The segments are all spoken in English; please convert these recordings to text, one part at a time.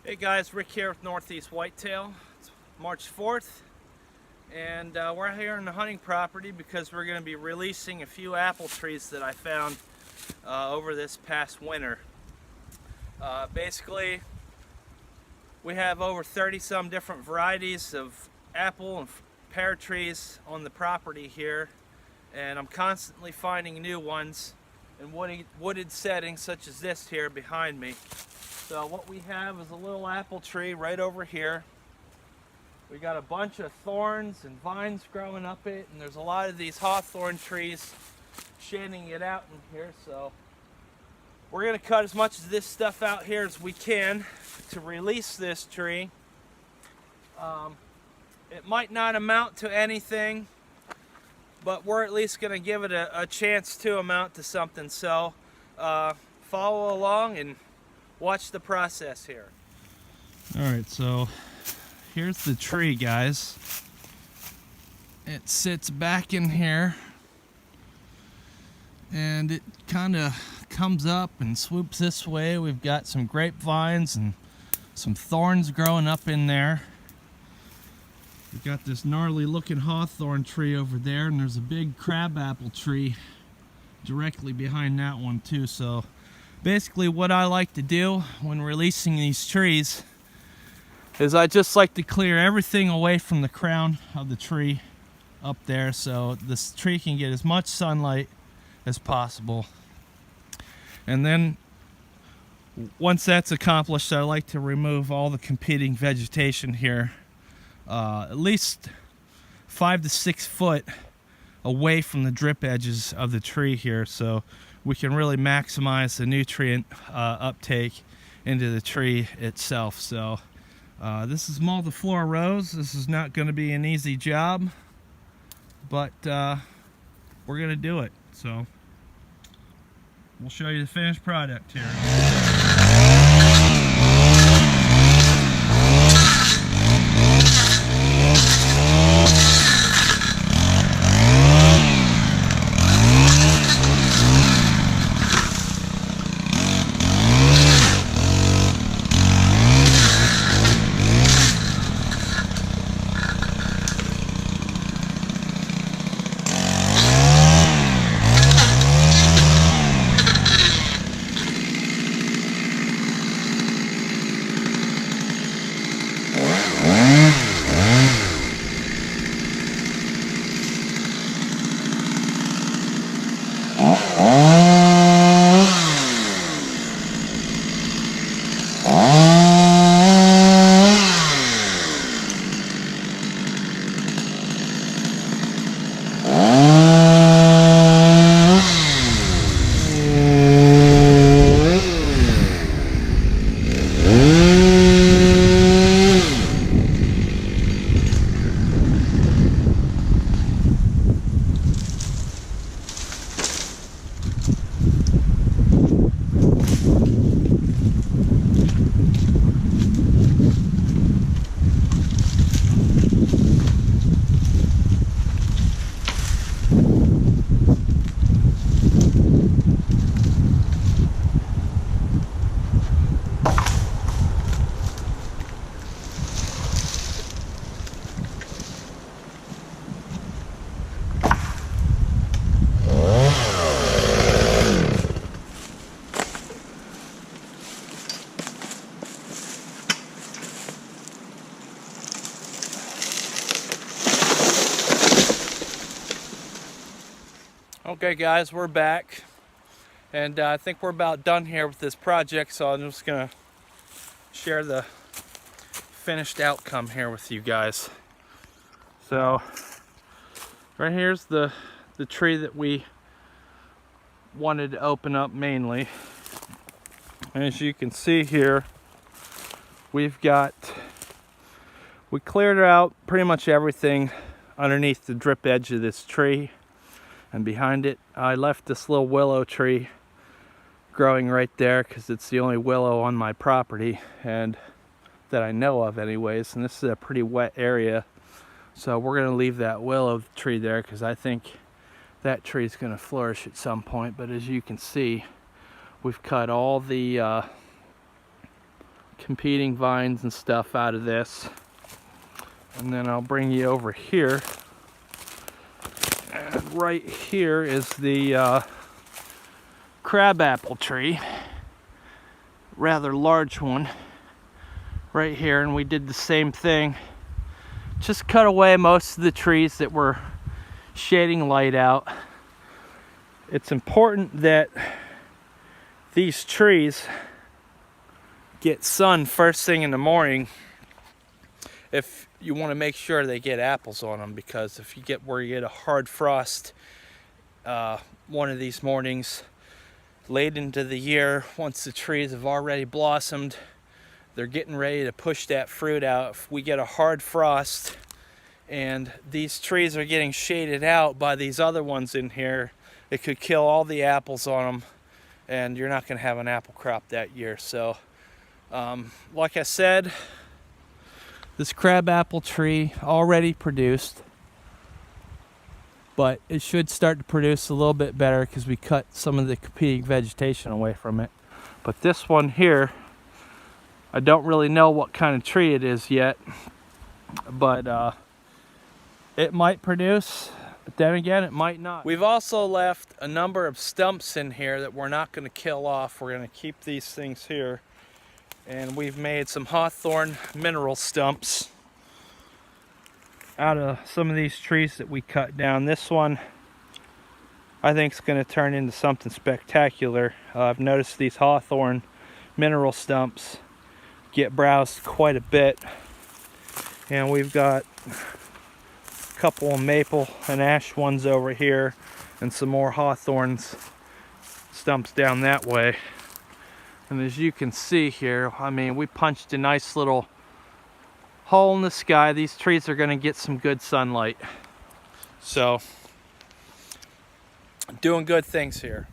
Hey guys, Rick here with Northeast Whitetail. It's March 4th and we're here on the hunting property because we're going to be releasing a few apple trees that I found over this past winter. Basically, we have over 30 some different varieties of apple and pear trees on the property here, and I'm constantly finding new ones in wooded settings such as this here behind me. So what we have is a little apple tree right over here. We got a bunch of thorns and vines growing up it, and there's a lot of these hawthorn trees shading it out in here. So we're gonna cut as much of this stuff out here as we can to release this tree. It might not amount to anything, but we're at least gonna give it a chance to amount to something. So follow along and watch the process here. Alright, so here's the tree, guys. It sits back in here and it kind of comes up and swoops this way. We've got some grapevines and some thorns growing up in there. We've got this gnarly looking hawthorn tree over there, and there's a big crabapple tree directly behind that one too. So basically what I like to do when releasing these trees is I just like to clear everything away from the crown of the tree up there so this tree can get as much sunlight as possible. And then once that's accomplished, I like to remove all the competing vegetation here, at least 5 to 6 foot away from the drip edges of the tree here, so we can really maximize the nutrient uptake into the tree itself. So this is multiflora rose. This is not going to be an easy job, but we're going to do it. So we'll show you the finished product here. Okay guys, we're back, and I think we're about done here with this project, so I'm just gonna share the finished outcome here with you guys. So right here's the tree that we wanted to open up mainly, and as you can see here, we cleared out pretty much everything underneath the drip edge of this tree. And behind it, I left this little willow tree growing right there because it's the only willow on my property, and that I know of anyways. And this is a pretty wet area, so we're going to leave that willow tree there because I think that tree is going to flourish at some point. But as you can see, we've cut all the competing vines and stuff out of this. And then I'll bring you over here. And right here is the crabapple tree. Rather large one right here, and we did the same thing. Just cut away most of the trees that were shading light out. It's important that these trees get sun first thing in the morning if you want to make sure they get apples on them, because if you get where you get a hard frost one of these mornings late into the year, once the trees have already blossomed, they're getting ready to push that fruit out. If we get a hard frost and these trees are getting shaded out by these other ones in here, it could kill all the apples on them, and you're not going to have an apple crop that year. So like I said, this crabapple tree already produced, but it should start to produce a little bit better because we cut some of the competing vegetation away from it. But this one here, I don't really know what kind of tree it is yet, but it might produce, but then again it might not. We've also left a number of stumps in here that we're not going to kill off. We're going to keep these things here, and we've made some hawthorn mineral stumps out of some of these trees that we cut down. This one I think is going to turn into something spectacular. I've noticed these hawthorn mineral stumps get browsed quite a bit, and we've got a couple of maple and ash ones over here and some more hawthorns stumps down that way. And as you can see here, I mean, we punched a nice little hole in the sky. These trees are going to get some good sunlight, so doing good things here.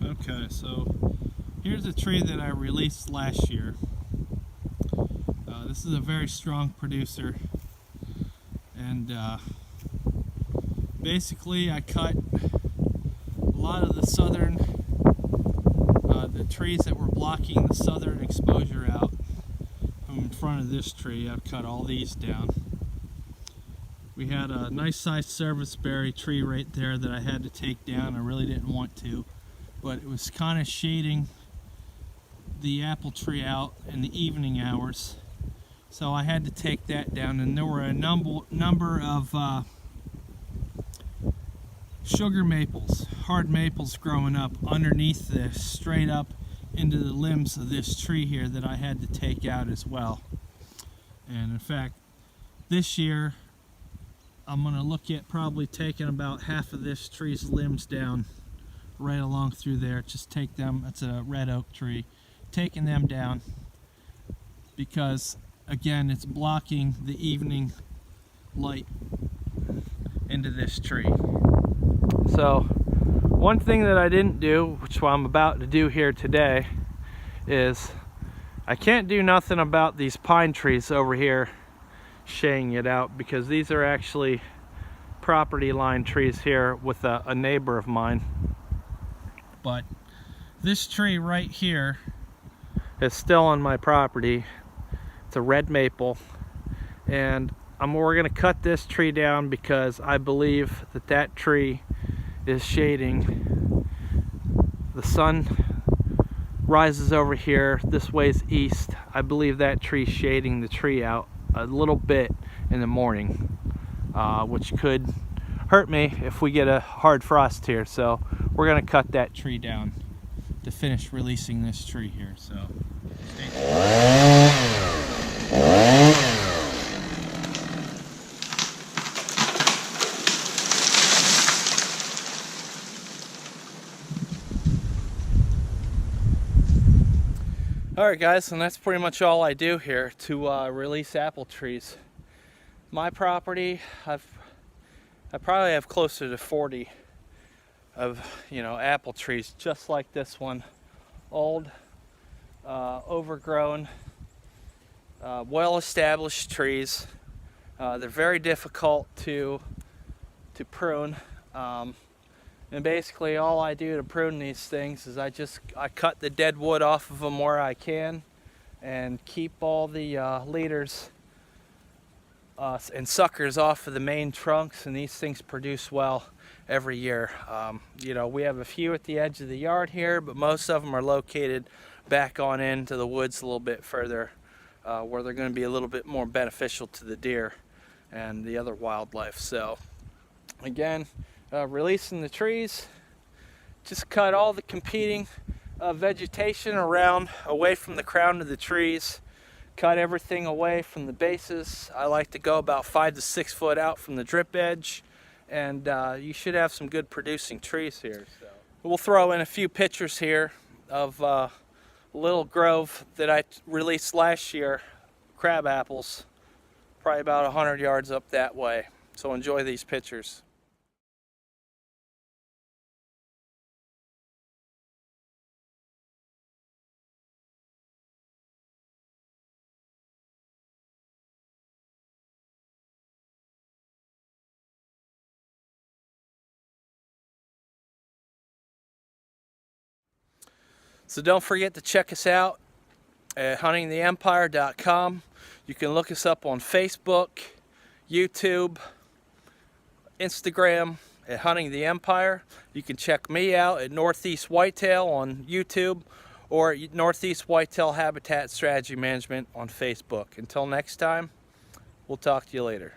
Okay, so here's a tree that I released last year. This is a very strong producer, and basically I cut a lot of the southern the trees that were blocking the southern exposure out from in front of this tree. I've cut all these down. We had a nice sized serviceberry tree right there that I had to take down. I really didn't want to, but it was kind of shading the apple tree out in the evening hours, so I had to take that down. And there were a number of sugar maples, hard maples growing up underneath this, straight up into the limbs of this tree here, that I had to take out as well. And in fact, this year I'm going to look at probably taking about half of this tree's limbs down right along through there. Just take them, it's a red oak tree, taking them down because again it's blocking the evening light into this tree. So one thing that I didn't do, which I'm about to do here today, is I can't do nothing about these pine trees over here shading it out, because these are actually property line trees here with a neighbor of mine. But this tree right here is still on my property. It's a red maple, and we're going to cut this tree down because I believe that that tree is shading. The sun rises over here, this way's east. I believe that tree's shading the tree out a little bit in the morning, which could hurt me if we get a hard frost here. So we're going to cut that tree down to finish releasing this tree here. So stay tuned. Alright guys, and that's pretty much all I do here to release apple trees. My property, I probably have closer to 40 of, apple trees just like this one. Old, overgrown, well-established trees. They're very difficult to prune. And basically all I do to prune these things is I cut the dead wood off of them where I can, and keep all the leaders and suckers off of the main trunks, and these things produce well every year. You know, we have a few at the edge of the yard here, but most of them are located back on into the woods a little bit further, where they're going to be a little bit more beneficial to the deer and the other wildlife. So again, releasing the trees, just cut all the competing vegetation around away from the crown of the trees. Cut everything away from the bases. I like to go about 5 to 6 foot out from the drip edge, and you should have some good producing trees here. So we'll throw in a few pictures here of a little grove that I released last year, crab apples, probably about 100 yards up that way. So enjoy these pictures. So don't forget to check us out at huntingtheempire.com. You can look us up on Facebook, YouTube, Instagram at Hunting the Empire. You can check me out at Northeast Whitetail on YouTube or at Northeast Whitetail Habitat Strategy Management on Facebook. Until next time, we'll talk to you later.